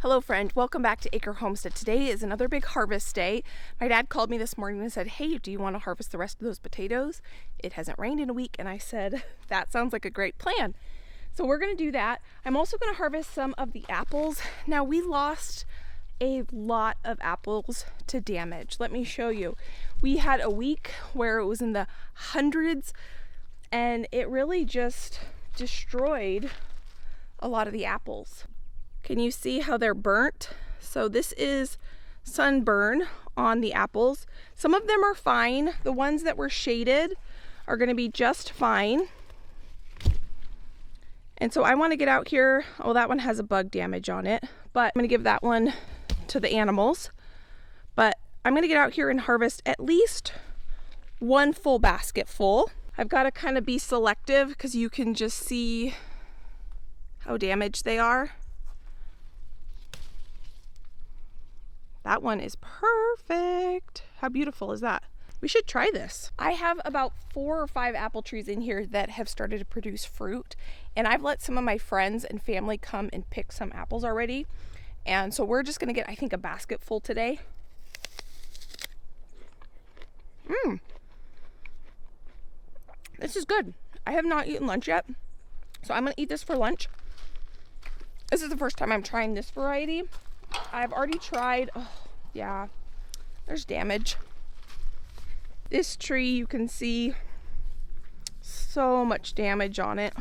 Hello friend, welcome back to Acre Homestead. Today is another big harvest day. My dad called me this morning and said, hey, do you want to harvest the rest of those potatoes? It hasn't rained in a week, and I said, that sounds like a great plan. So we're going to do that. I'm also going to harvest some of the apples. Now we lost a lot of apples to damage. Let me show you. We had a week where it was in the hundreds and it really just destroyed a lot of the apples. Can you see how they're burnt? So this is sunburn on the apples. Some of them are fine. The ones that were shaded are going to be just fine. And so I want to get out here. Oh, that one has a bug damage on it, but I'm going to give that one to the animals. But I'm going to get out here and harvest at least one full basket full. I've got to kind of be selective because you can just see how damaged they are. That one is perfect. How beautiful is that? We should try this. I have about 4 or 5 apple trees in here that have started to produce fruit, and I've let some of my friends and family come and pick some apples already. And so we're just gonna get, I think, a basket full today. This is good. I have not eaten lunch yet, so I'm gonna eat this for lunch. This is the first time I'm trying this variety. I've already tried, oh yeah, there's damage. This tree, you can see so much damage on it.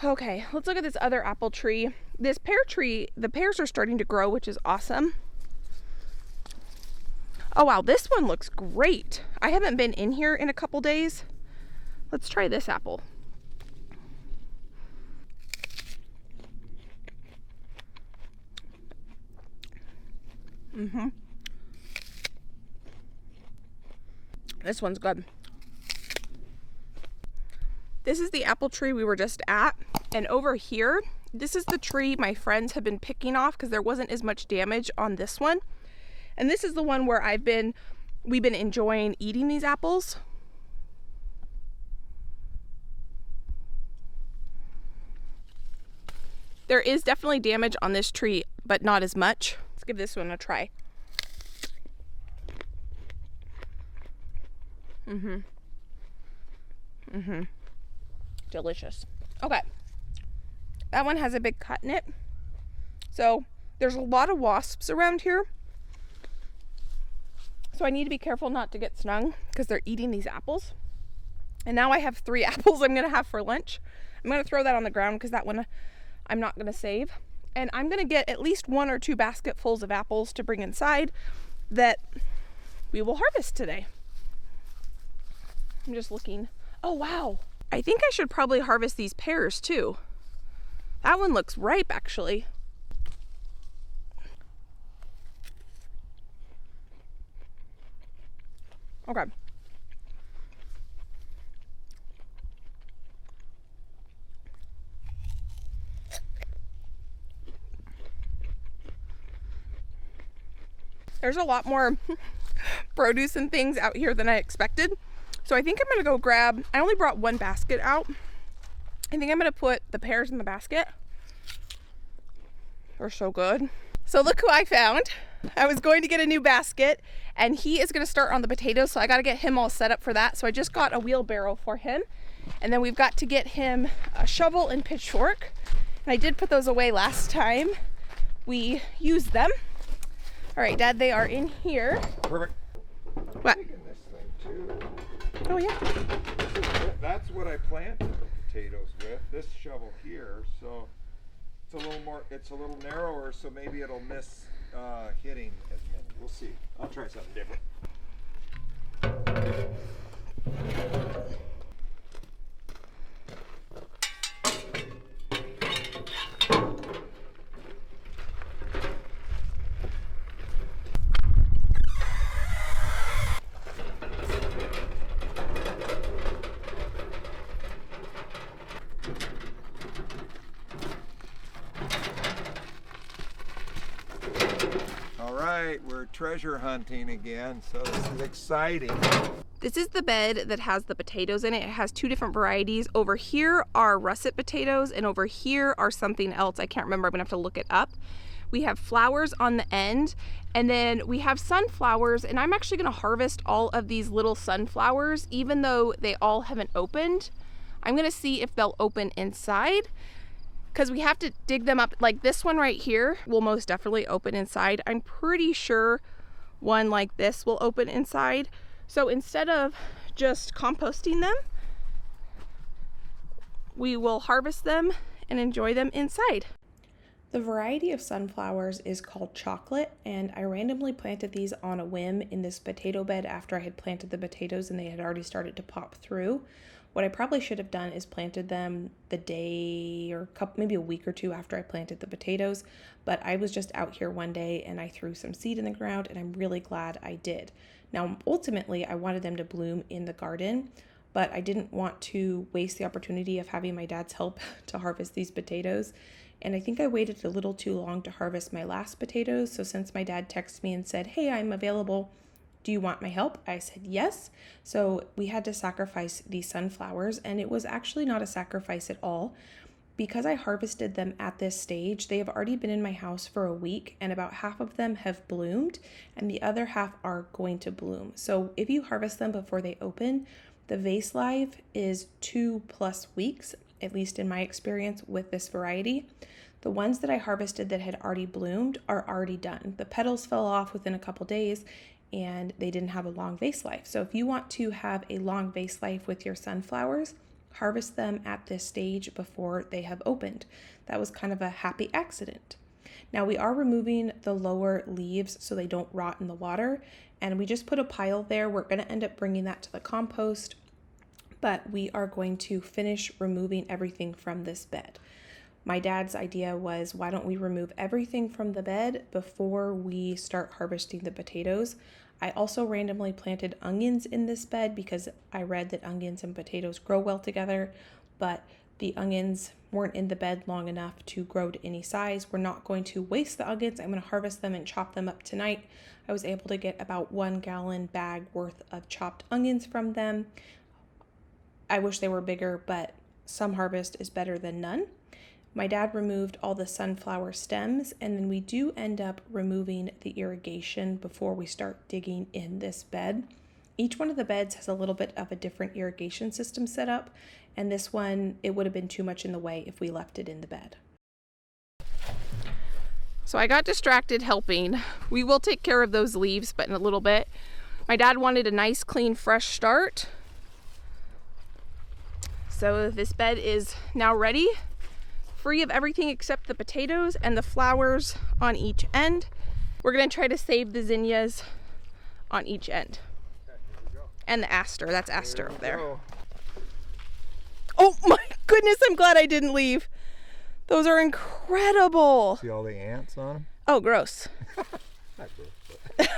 Okay, let's look at this other apple tree. This pear tree, the pears are starting to grow, which is awesome. Oh wow, this one looks great. I haven't been in here in a couple days. Let's try this apple. This one's good. This is the apple tree we were just at, and over here, this is the tree my friends have been picking off because there wasn't as much damage on this one. And this is the one where we've been enjoying eating these apples. There is definitely damage on this tree, but not as much. Let's give this one a try. Delicious. Okay. That one has a big cut in it. So there's a lot of wasps around here. So I need to be careful not to get stung because they're eating these apples. And now I have 3 apples I'm going to have for lunch. I'm going to throw that on the ground because that one I'm not going to save. And I'm going to get at least 1 or 2 basketfuls of apples to bring inside that we will harvest today. I'm just looking. Oh, wow. I think I should probably harvest these pears too. That one looks ripe, actually. Okay. There's a lot more produce and things out here than I expected. So I think I'm gonna go grab, I only brought 1 basket out. I think I'm gonna put the pears in the basket. They're so good. So look who I found. I was going to get a new basket and he is gonna start on the potatoes, so I gotta get him all set up for that. So I just got a wheelbarrow for him. And then we've got to get him a shovel and pitchfork. And I did put those away last time we used them. All right, Dad, they are in here. Perfect. What? This thing too. Oh yeah. That's what I planted the potatoes with. This shovel here, so it's a little narrower, so maybe it'll miss hitting as many. We'll see. I'll try something different. All right, we're treasure hunting again, so this is exciting. This is the bed that has the potatoes in it. It has two different varieties. Over here are russet potatoes, and over here are something else. I can't remember, I'm gonna have to look it up. We have flowers on the end, and then we have sunflowers, and I'm actually gonna harvest all of these little sunflowers, even though they all haven't opened. I'm gonna see if they'll open inside, because we have to dig them up. Like this one right here will most definitely open inside. I'm pretty sure one like this will open inside. So instead of just composting them, we will harvest them and enjoy them inside. The variety of sunflowers is called chocolate, and I randomly planted these on a whim in this potato bed after I had planted the potatoes and they had already started to pop through. What I probably should have done is planted them the day or maybe a week or two after I planted the potatoes, but I was just out here one day and I threw some seed in the ground, and I'm really glad I did. Now, ultimately, I wanted them to bloom in the garden, but I didn't want to waste the opportunity of having my dad's help to harvest these potatoes. And I think I waited a little too long to harvest my last potatoes. So since my dad texted me and said, "Hey, I'm available. Do you want my help?" I said yes. So we had to sacrifice these sunflowers, and it was actually not a sacrifice at all. Because I harvested them at this stage, they have already been in my house for a week, and about half of them have bloomed and the other half are going to bloom. So if you harvest them before they open, the vase life is 2+ weeks, at least in my experience with this variety. The ones that I harvested that had already bloomed are already done. The petals fell off within a couple days and they didn't have a long vase life. So if you want to have a long vase life with your sunflowers, harvest them at this stage before they have opened. That was kind of a happy accident. Now we are removing the lower leaves so they don't rot in the water, and we just put a pile there. We're going to end up bringing that to the compost, but we are going to finish removing everything from this bed. My dad's idea was, why don't we remove everything from the bed before we start harvesting the potatoes? I also randomly planted onions in this bed because I read that onions and potatoes grow well together, but the onions weren't in the bed long enough to grow to any size. We're not going to waste the onions. I'm going to harvest them and chop them up tonight. I was able to get about 1 gallon bag worth of chopped onions from them. I wish they were bigger, but some harvest is better than none. My dad removed all the sunflower stems, and then we do end up removing the irrigation before we start digging in this bed. Each one of the beds has a little bit of a different irrigation system set up, and this one, it would have been too much in the way if we left it in the bed. So I got distracted helping. We will take care of those leaves, but in a little bit. My dad wanted a nice, clean, fresh start. So this bed is now ready, free of everything except the potatoes and the flowers on each end. We're gonna try to save the zinnias on each end. Okay, here we go. And the aster, that's aster Here over we there. go. Oh my goodness, I'm glad I didn't leave. Those are incredible. See all the ants on them? Oh, gross. Not gross, but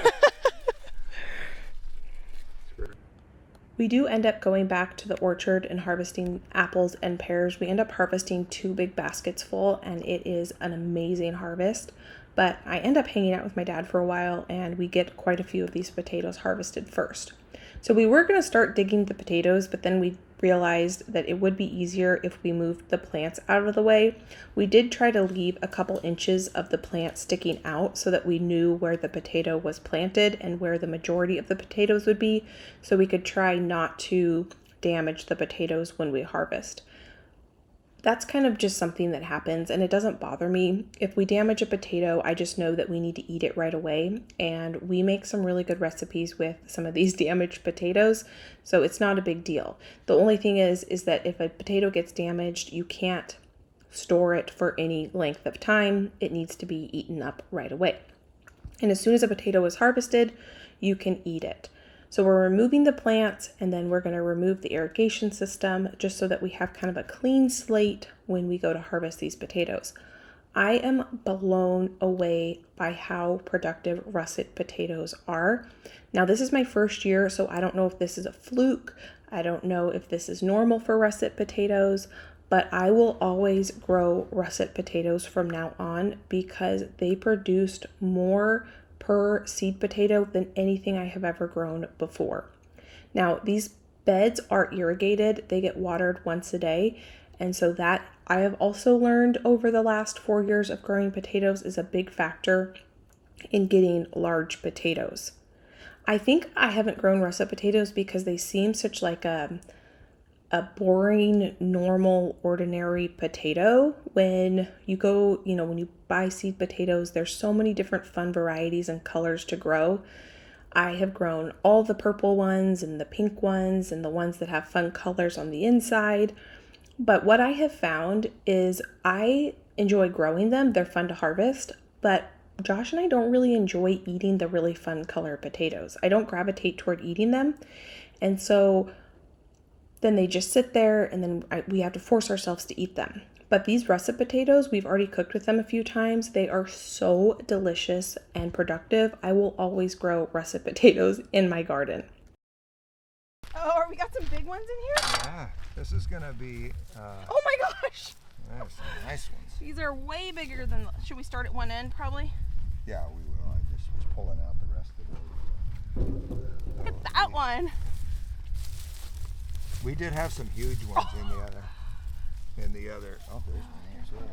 We do end up going back to the orchard and harvesting apples and pears. We end up harvesting 2 big baskets full, and it is an amazing harvest. But I end up hanging out with my dad for a while, and we get quite a few of these potatoes harvested first. So we were going to start digging the potatoes, but then we realized that it would be easier if we moved the plants out of the way. We did try to leave a couple inches of the plant sticking out so that we knew where the potato was planted and where the majority of the potatoes would be, so we could try not to damage the potatoes when we harvest. That's kind of just something that happens, and it doesn't bother me. If we damage a potato, I just know that we need to eat it right away, and we make some really good recipes with some of these damaged potatoes, so it's not a big deal. The only thing is that if a potato gets damaged, you can't store it for any length of time. It needs to be eaten up right away. And as soon as a potato is harvested, you can eat it. So we're removing the plants, and then we're going to remove the irrigation system just so that we have kind of a clean slate when we go to harvest these potatoes. I am blown away by how productive russet potatoes are. Now, this is my first year, so I don't know if this is a fluke. I don't know if this is normal for russet potatoes, but I will always grow russet potatoes from now on because they produced more per seed potato than anything I have ever grown before. Now, these beds are irrigated. They get watered once a day. And so that I have also learned over the last 4 years of growing potatoes is a big factor in getting large potatoes. I think I haven't grown russet potatoes because they seem such like a boring, normal, ordinary potato. When you go, when you buy seed potatoes, there's so many different fun varieties and colors to grow. I have grown all the purple ones and the pink ones and the ones that have fun colors on the inside. But what I have found is I enjoy growing them. They're fun to harvest, but Josh and I don't really enjoy eating the really fun color potatoes. I don't gravitate toward eating them. And so then they just sit there and then we have to force ourselves to eat them. But these russet potatoes, we've already cooked with them a few times. They are so delicious and productive. I will always grow russet potatoes in my garden. Oh, we got some big ones in here? Yeah, this is gonna be. Oh my gosh! There's some nice ones. These are way bigger than. Should we start at one end, probably? Yeah, we will. I just was pulling out the rest of it. Look at that one. We did have some huge ones in the other. Oh, there's one as well.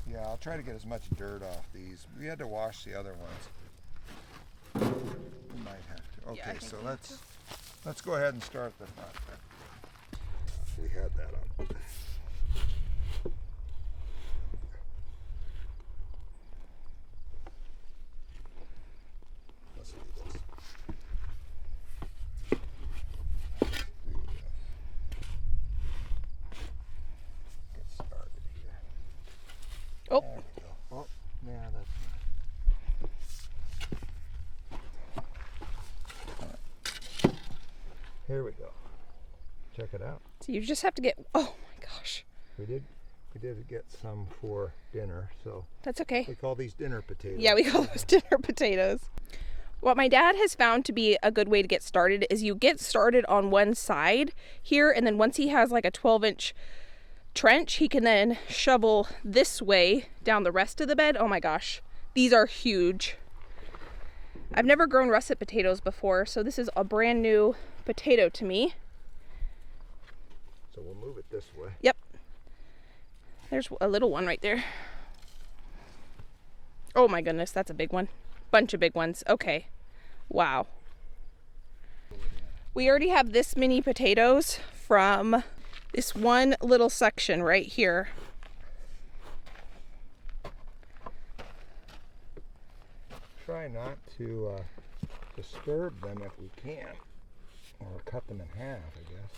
Yeah, I'll try to get as much dirt off these. We had to wash the other ones. We might have to. Okay, Yeah, so let's go ahead and start the front then. We had that on. Let's do this. Get started here. Oh. There we go. Oh, yeah, that's. Here we go. Check it out. So you just have to get. Oh my gosh. We did get some for dinner, so That's okay. we call these dinner potatoes. Yeah, we call those dinner potatoes. What my dad has found to be a good way to get started is you get started on one side here, and then once he has like a 12-inch trench, he can then shovel this way down the rest of the bed. Oh my gosh, these are huge. I've never grown russet potatoes before, so this is a brand new potato to me. So we'll move it this way. Yep. There's a little one right there. Oh my goodness, that's a big one. Bunch of big ones. Okay. Wow. We already have this many potatoes from this one little section right here. Try not to disturb them if we can, or cut them in half, I guess.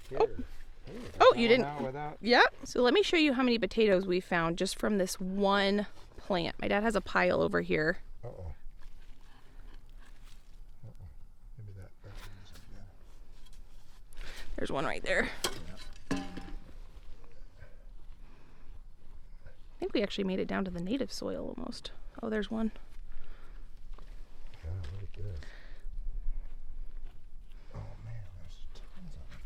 Here. Oh, you didn't. Without... Yeah. So let me show you how many potatoes we found just from this one plant. My dad has a pile over here. Uh-oh. Maybe that isn't good. There's one right there. Yeah. I think we actually made it down to the native soil almost. Oh, there's one. Yeah, look at this. Oh man, there's tons of them.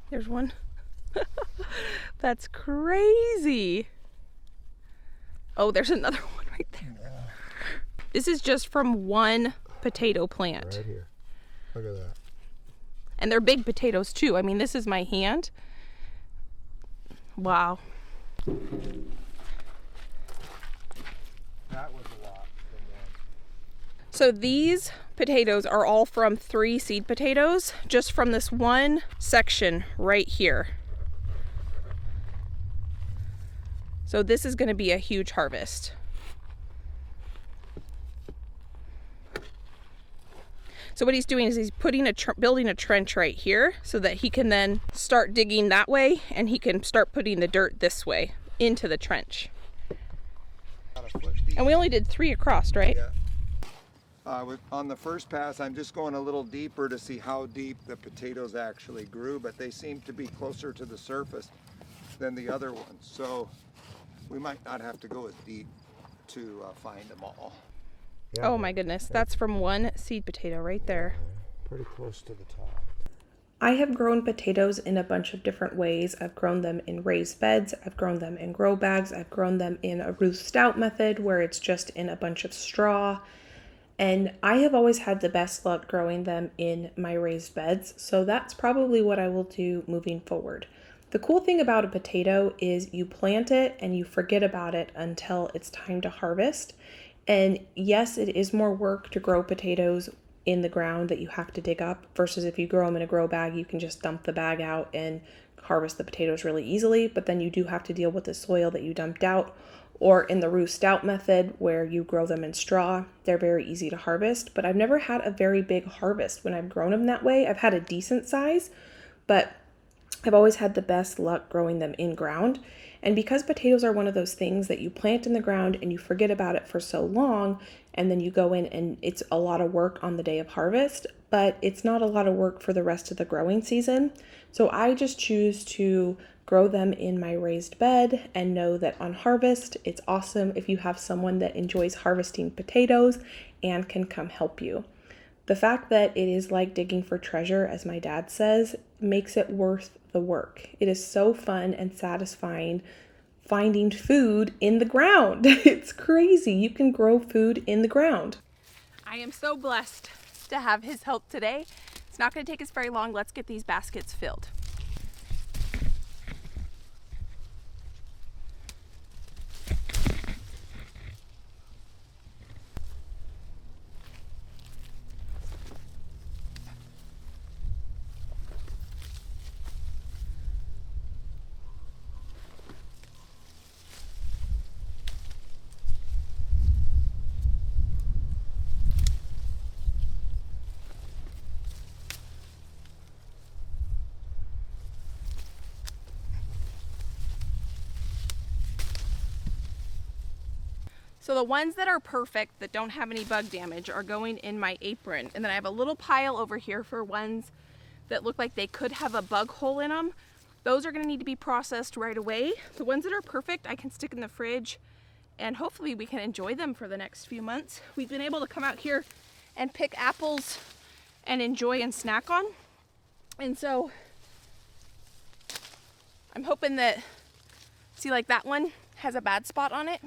There's one. That's crazy. Oh, there's another one right there. Yeah. This is just from one potato plant. Right here. Look at that. And they're big potatoes too. I mean, this is my hand. Wow. That was a lot from one. So these potatoes are all from 3 seed potatoes, just from this one section right here. So this is going to be a huge harvest. So what he's doing is he's putting building a trench right here so that he can then start digging that way, and he can start putting the dirt this way into the trench. And we only did 3 across, right? Yeah. On the first pass, I'm just going a little deeper to see how deep the potatoes actually grew, but they seem to be closer to the surface than the other ones. So we might not have to go as deep to find them all. Yeah, oh my goodness, that's from one seed potato right there. Pretty close to the top. I have grown potatoes in a bunch of different ways. I've grown them in raised beds, I've grown them in grow bags, I've grown them in a Ruth Stout method where it's just in a bunch of straw. And I have always had the best luck growing them in my raised beds, so that's probably what I will do moving forward. The cool thing about a potato is you plant it and you forget about it until it's time to harvest. And yes, it is more work to grow potatoes in the ground that you have to dig up versus if you grow them in a grow bag, you can just dump the bag out and harvest the potatoes really easily. But then you do have to deal with the soil that you dumped out. Or in the roost out method where you grow them in straw, they're very easy to harvest. But I've never had a very big harvest when I've grown them that way. I've had a decent size, but I've always had the best luck growing them in ground. And because potatoes are one of those things that you plant in the ground and you forget about it for so long, and then you go in and it's a lot of work on the day of harvest, but it's not a lot of work for the rest of the growing season. So I just choose to grow them in my raised bed and know that on harvest, it's awesome if you have someone that enjoys harvesting potatoes and can come help you. The fact that it is like digging for treasure, as my dad says, makes it worth the work. It is so fun and satisfying finding food in the ground. It's crazy. You can grow food in the ground. I am so blessed to have his help today. It's not going to take us very long. Let's get these baskets filled. So the ones that are perfect, that don't have any bug damage, are going in my apron. And then I have a little pile over here for ones that look like they could have a bug hole in them. Those are gonna need to be processed right away. The ones that are perfect, I can stick in the fridge and hopefully we can enjoy them for the next few months. We've been able to come out here and pick apples and enjoy and snack on. And so I'm hoping that, see, like that one has a bad spot on it.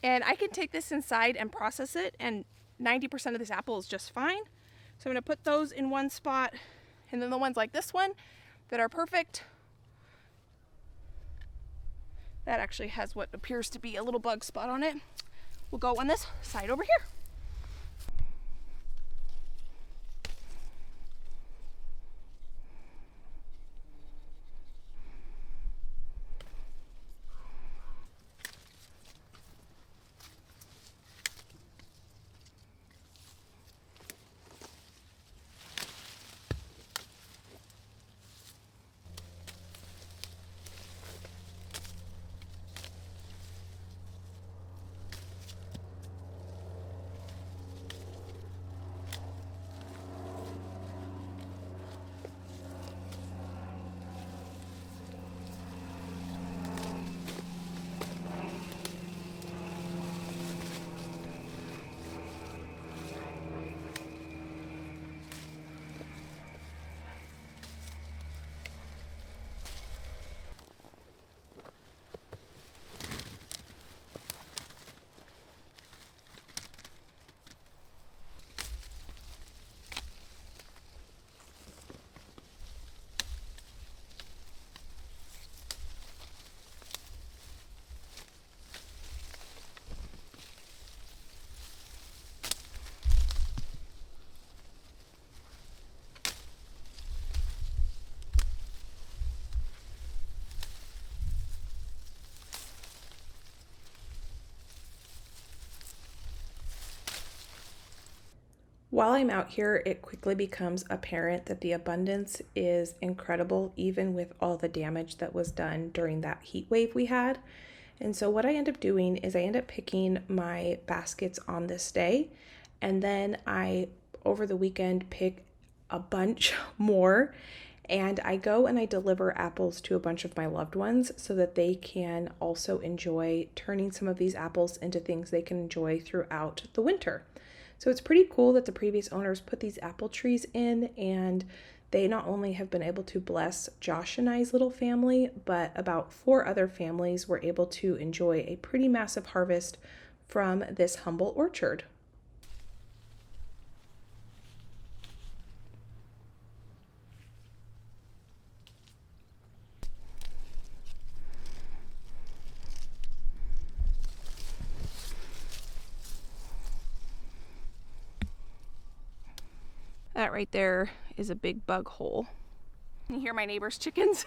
And I can take this inside and process it, and 90% of this apple is just fine. So I'm gonna put those in one spot, and then the ones like this one that are perfect, that actually has what appears to be a little bug spot on it, will go on this side over here. While I'm out here, it quickly becomes apparent that the abundance is incredible, even with all the damage that was done during that heat wave we had. And so what I end up doing is I end up picking my baskets on this day, and then I, over the weekend, pick a bunch more, and I go and I deliver apples to a bunch of my loved ones so that they can also enjoy turning some of these apples into things they can enjoy throughout the winter. So it's pretty cool that the previous owners put these apple trees in, and they not only have been able to bless Josh and I's little family, but about 4 other families were able to enjoy a pretty massive harvest from this humble orchard. That right there is a big bug hole. You hear my neighbor's chickens?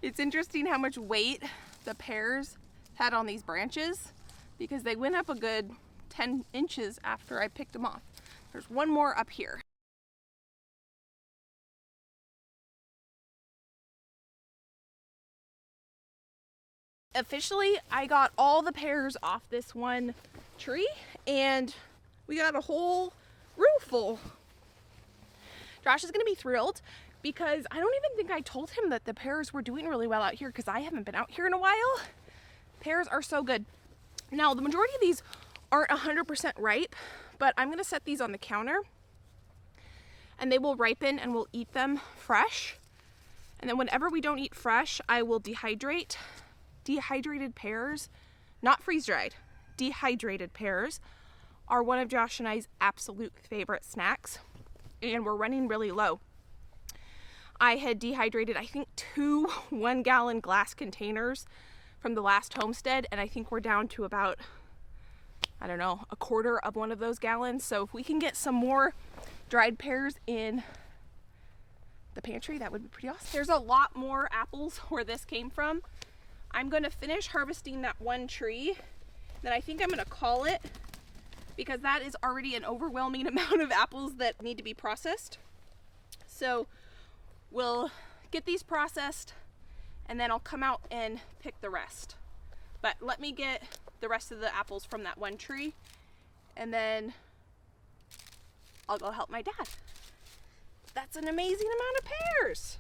It's interesting how much weight the pears had on these branches because they went up a good 10 inches after I picked them off. There's one more up here. Officially, I got all the pears off this one tree and we got a whole roof full. Josh is gonna be thrilled because I don't even think I told him that the pears were doing really well out here because I haven't been out here in a while. Pears are so good. Now, the majority of these aren't 100% ripe, but I'm gonna set these on the counter and they will ripen and we'll eat them fresh. And then whenever we don't eat fresh, I will dehydrate. Dehydrated pears, not freeze-dried, dehydrated pears are one of Josh and I's absolute favorite snacks, and we're running really low. I had dehydrated, I think, 2 1-gallon glass containers from the last Homestead, and I think we're down to about, I don't know, a quarter of one of those gallons. So if we can get some more dried pears in the pantry, that would be pretty awesome. There's a lot more apples where this came from. I'm going to finish harvesting that one tree, then I think I'm going to call it because that is already an overwhelming amount of apples that need to be processed. So we'll get these processed and then I'll come out and pick the rest. But let me get the rest of the apples from that one tree and then I'll go help my dad. That's an amazing amount of pears.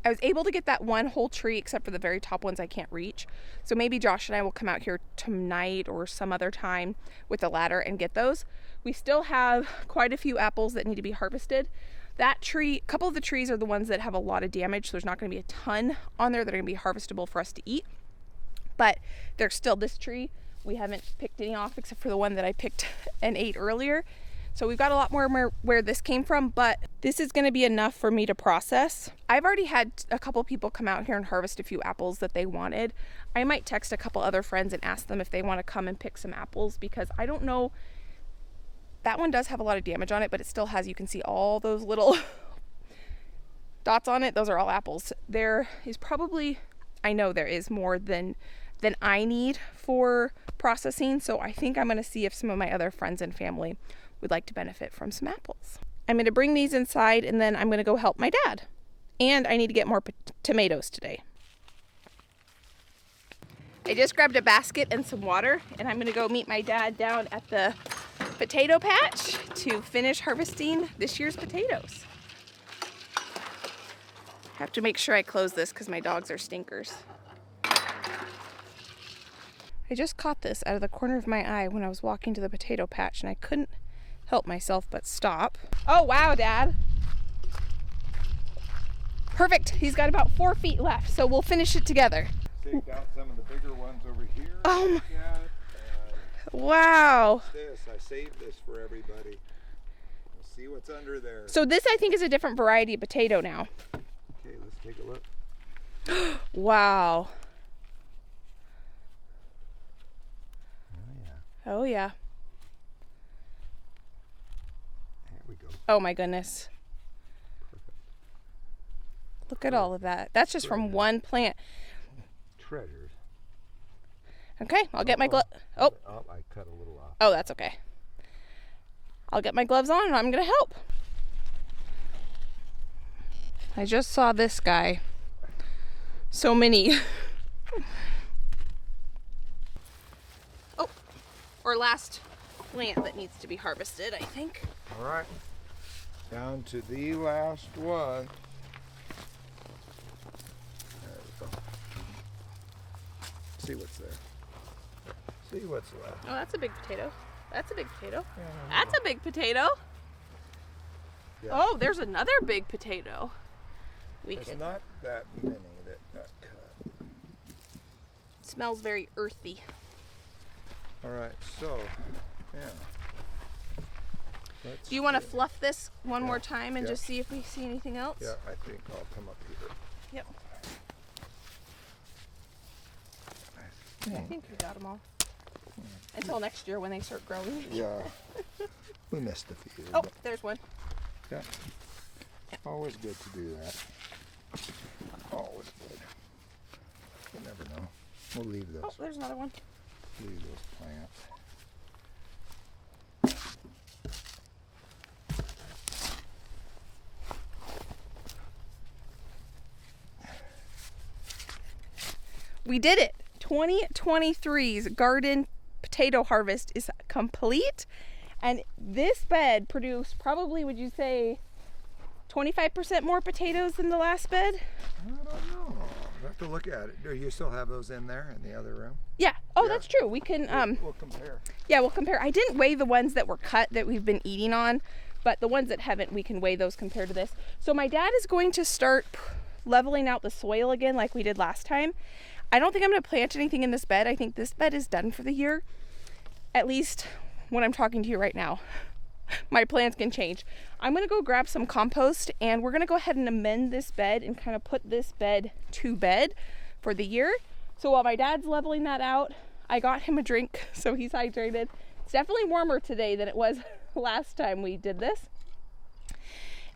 I was able to get that one whole tree except for the very top ones I can't reach. So maybe Josh and I will come out here tonight or some other time with a ladder and get those. We still have quite a few apples that need to be harvested. That tree, a couple of the trees are the ones that have a lot of damage. So there's not going to be a ton on there that are going to be harvestable for us to eat. But there's still this tree. We haven't picked any off except for the one that I picked and ate earlier. So we've got a lot more where this came from, but this is going to be enough for me to process. I've already had a couple people come out here and harvest a few apples that they wanted. I might text a couple other friends and ask them if they want to come and pick some apples because I don't know. That one does have a lot of damage on it, but it still has, you can see all those little dots on it. Those are all apples. There is probably, I know there is more than I need for processing. So I think I'm going to see if some of my other friends and family would like to benefit from some apples. I'm going to bring these inside and then I'm going to go help my dad. And I need to get more tomatoes today. I just grabbed a basket and some water and I'm going to go meet my dad down at the potato patch to finish harvesting this year's potatoes. I have to make sure I close this because my dogs are stinkers. I just caught this out of the corner of my eye when I was walking to the potato patch and I couldn't help myself but stop. Oh wow, Dad. Perfect. He's got about 4 feet left, so we'll finish it together. Take out some of the bigger ones over here. Oh my. Wow. This, I saved this for everybody. We'll see what's under there. So this I think is a different variety of potato now. Okay, let's take a look. Wow. Oh yeah. Oh yeah. There we go. Oh my goodness. Perfect. Look at all of that. That's just from one plant. Treasures. Okay, I'll get my glove. Oh, I cut a little off. oh, that's okay. I'll get my gloves on and I'm gonna help. I just saw this guy. So many Oh, our last plant that needs to be harvested, I think. All right, down to the last one. There we go. See what's there. See what's left. Oh, that's a big potato. That's a big potato. Yeah, That's a big potato. yeah. Oh, there's another big potato. There's not that many that got cut. Smells very earthy. All right, so, yeah. Let's Do you want to see. fluff this one more time and Yeah. just see if we see anything else? Yeah, I think I'll come up here. Yep. I think we got them all. Until next year when they start growing. Yeah, we missed a few. Oh, but there's one. yeah, always good to do that. Always good. You never know. We'll leave those. Oh, there's another one. Leave those plants. We did it. 2023's garden potato harvest is complete. And this bed produced probably, would you say, 25% more potatoes than the last bed? I don't know. We'll have to look at it. Do you still have those in there in the other room? Yeah. Oh, Yeah. that's true. We can, We'll compare. yeah, we'll compare. I didn't weigh the ones that were cut that we've been eating on, but the ones that haven't, we can weigh those compared to this. So my dad is going to start leveling out the soil again like we did last time. I don't think I'm going to plant anything in this bed. I think this bed is done for the year, at least when I'm talking to you right now. My plans can change. I'm going to go grab some compost and we're going to go ahead and amend this bed and kind of put this bed to bed for the year. So while my dad's leveling that out, I got him a drink so he's hydrated. It's definitely warmer today than it was last time we did this.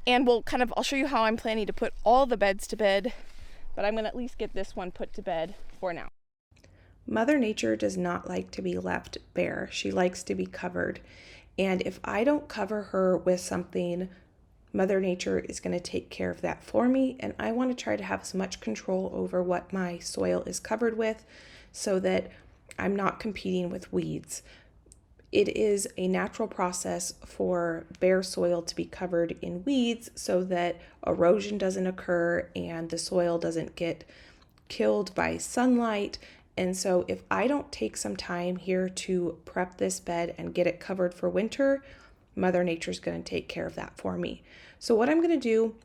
And I'll show you how I'm planning to put all the beds to bed, but I'm going to at least get this one put to bed for now. Mother Nature does not like to be left bare. She likes to be covered. And if I don't cover her with something, Mother Nature is going to take care of that for me. And I want to try to have as much control over what my soil is covered with so that I'm not competing with weeds. It is a natural process for bare soil to be covered in weeds so that erosion doesn't occur and the soil doesn't get killed by sunlight. And so if I don't take some time here to prep this bed and get it covered for winter, Mother Nature's going to take care of that for me. So what I'm going to do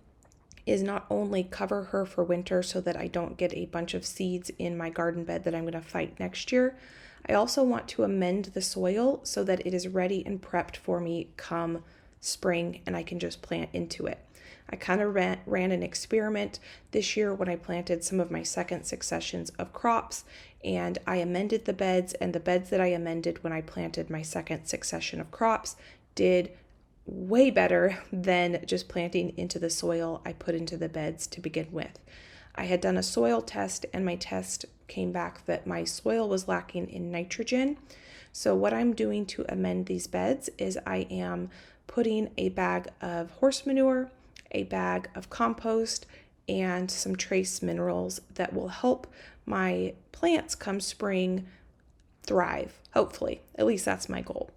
is not only cover her for winter so that I don't get a bunch of seeds in my garden bed that I'm going to fight next year, I also want to amend the soil so that it is ready and prepped for me come spring and I can just plant into it. I kind of ran an experiment this year when I planted some of my second successions of crops, and I amended the beds, and the beds that I amended when I planted my second succession of crops did way better than just planting into the soil I put into the beds to begin with. I had done a soil test and my test came back that my soil was lacking in nitrogen. So what I'm doing to amend these beds is I am putting a bag of horse manure, a bag of compost, and some trace minerals that will help my plants come spring thrive, hopefully. At least that's my goal.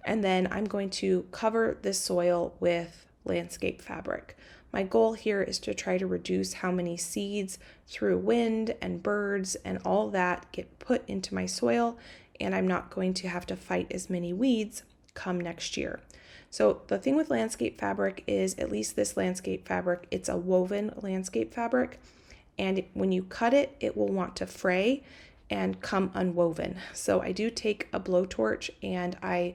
And then I'm going to cover this soil with landscape fabric. My goal here is to try to reduce how many seeds through wind and birds and all that get put into my soil, and I'm not going to have to fight as many weeds come next year. So the thing with landscape fabric is, at least this landscape fabric, it's a woven landscape fabric, and when you cut it, it will want to fray and come unwoven. So I do take a blowtorch and I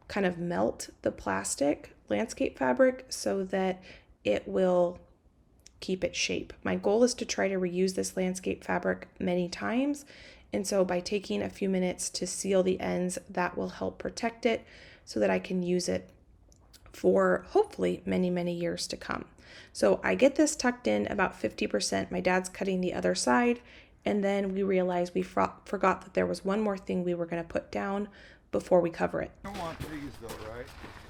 kind of melt the plastic landscape fabric so that it will keep its shape. My goal is to try to reuse this landscape fabric many times, and so by taking a few minutes to seal the ends, that will help protect it so that I can use it for hopefully many, many years to come. So I get this tucked in about 50%. My dad's cutting the other side, and then we realized we forgot that there was one more thing we were going to put down before we cover it. You don't want trees though, right?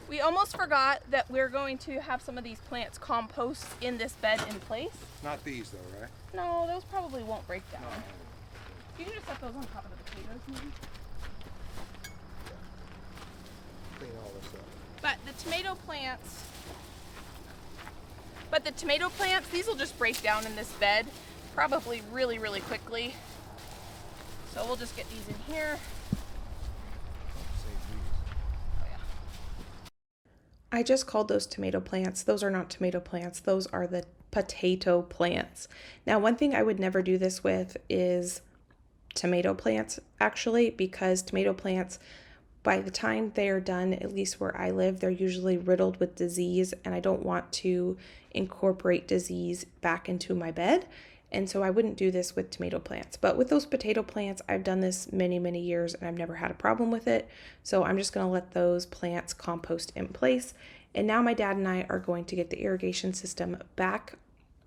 We almost forgot that we're going to have some of these plants compost in this bed in place. Not these though, right? No, those probably won't break down. No. You can just set those on top of the potatoes maybe. Clean all this up. But the tomato plants, these will just break down in this bed probably really, really quickly. So we'll just get these in here. Save these. Oh yeah. I just called those tomato plants. Those are not tomato plants. Those are the potato plants. Now, one thing I would never do this with is tomato plants, actually, because tomato plants, by the time they are done, at least where I live, they're usually riddled with disease, and I don't want to incorporate disease back into my bed. And so I wouldn't do this with tomato plants. But with those potato plants, I've done this many, many years, and I've never had a problem with it. So I'm just going to let those plants compost in place. And now my dad and I are going to get the irrigation system back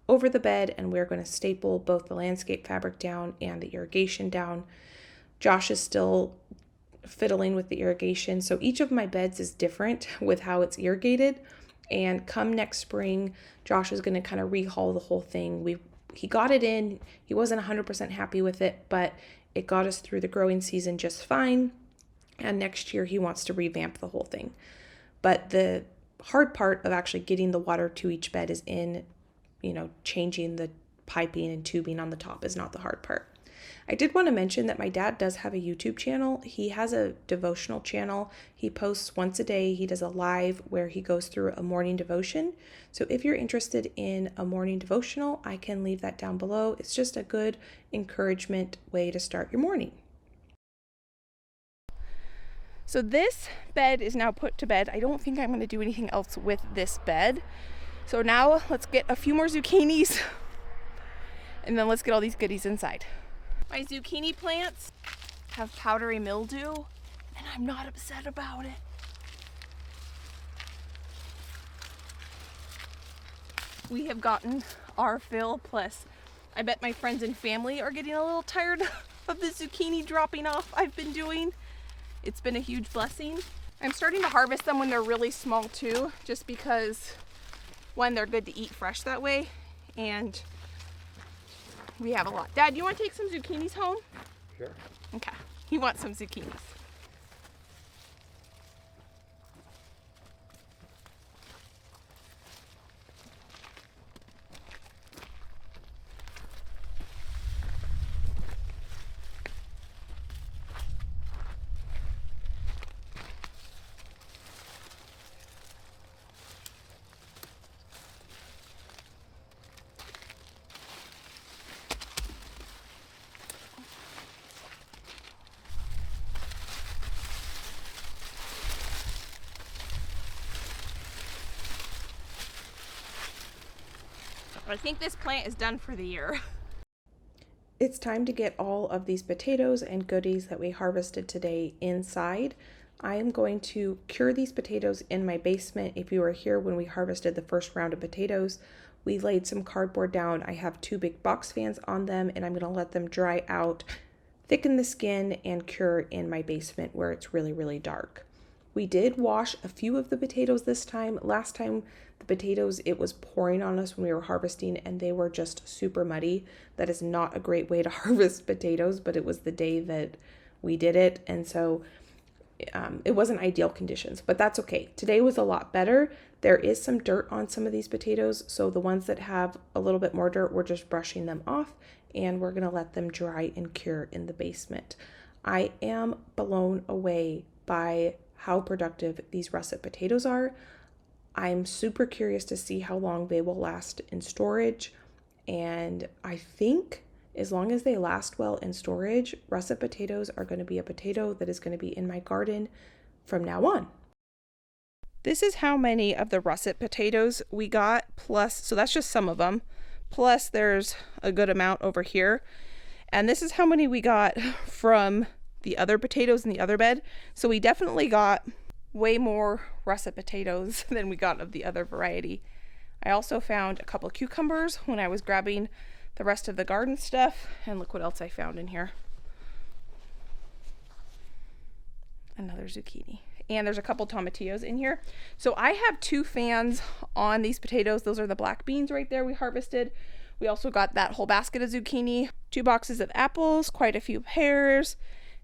over the bed, and we're going to staple both the landscape fabric down and the irrigation down. Josh is still fiddling with the irrigation, so each of my beds is different with how it's irrigated. And come next spring, Josh is going to kind of rehaul the whole thing. He got it in. He wasn't 100% happy with it, but it got us through the growing season just fine. And next year he wants to revamp the whole thing. But the hard part of actually getting the water to each bed is in, changing the piping and tubing on the top is not the hard part. I did want to mention that my dad does have a YouTube channel. He has a devotional channel. He posts once a day. He does a live where he goes through a morning devotion. So if you're interested in a morning devotional, I can leave that down below. It's just a good encouragement way to start your morning. So this bed is now put to bed. I don't think I'm going to do anything else with this bed. So now let's get a few more zucchinis and then let's get all these goodies inside. My zucchini plants have powdery mildew, and I'm not upset about it. We have gotten our fill, plus I bet my friends and family are getting a little tired of the zucchini dropping off I've been doing. It's been a huge blessing. I'm starting to harvest them when they're really small too, just because, one, they're good to eat fresh that way, and we have a lot. Dad, you want to take some zucchinis home? Sure. Okay. He wants some zucchinis. I think this plant is done for the year. It's time to get all of these potatoes and goodies that we harvested today inside. I am going to cure these potatoes in my basement. If you were here when we harvested the first round of potatoes, we laid some cardboard down. I have 2 big box fans on them, and I'm going to let them dry out, thicken the skin, and cure in my basement where it's really, really dark. We did wash a few of the potatoes this time. Last time, the potatoes, it was pouring on us when we were harvesting, and they were just super muddy. That is not a great way to harvest potatoes, but it was the day that we did it, and so it wasn't ideal conditions, but that's okay. Today was a lot better. There is some dirt on some of these potatoes, so the ones that have a little bit more dirt, we're just brushing them off, and we're gonna let them dry and cure in the basement. I am blown away by how productive these russet potatoes are. I'm super curious to see how long they will last in storage, and I think as long as they last well in storage, russet potatoes are going to be a potato that is going to be in my garden from now on. This is how many of the russet potatoes we got, plus, so that's just some of them, plus there's a good amount over here, and this is how many we got from the other potatoes in the other bed. So we definitely got way more russet potatoes than we got of the other variety. I also found a couple cucumbers when I was grabbing the rest of the garden stuff, and look what else I found in here. another zucchini. And there's a couple tomatillos in here. So I have 2 fans on these potatoes. Those are the black beans right there we harvested. We also got that whole basket of zucchini, 2 boxes of apples, quite a few pears,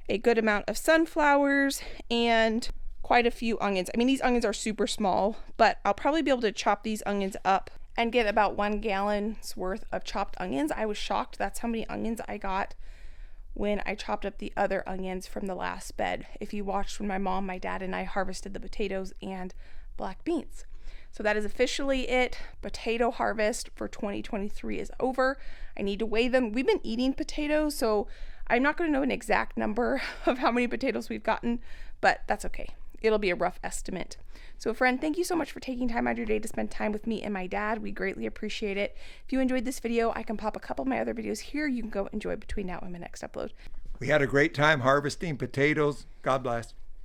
a good amount of sunflowers, and quite a few onions. I mean, these onions are super small, but I'll probably be able to chop these onions up and get about 1 gallon's worth of chopped onions. I was shocked that's how many onions I got when I chopped up the other onions from the last bed. If you watched when my mom, my dad, and I harvested the potatoes and black beans. So that is officially it. Potato harvest for 2023 is over. I need to weigh them. We've been eating potatoes, so I'm not going to know an exact number of how many potatoes we've gotten, but that's okay. It'll be a rough estimate. So friend, thank you so much for taking time out of your day to spend time with me and my dad. We greatly appreciate it. If you enjoyed this video, I can pop a couple of my other videos here. You can go enjoy between now and my next upload. We had a great time harvesting potatoes. God bless.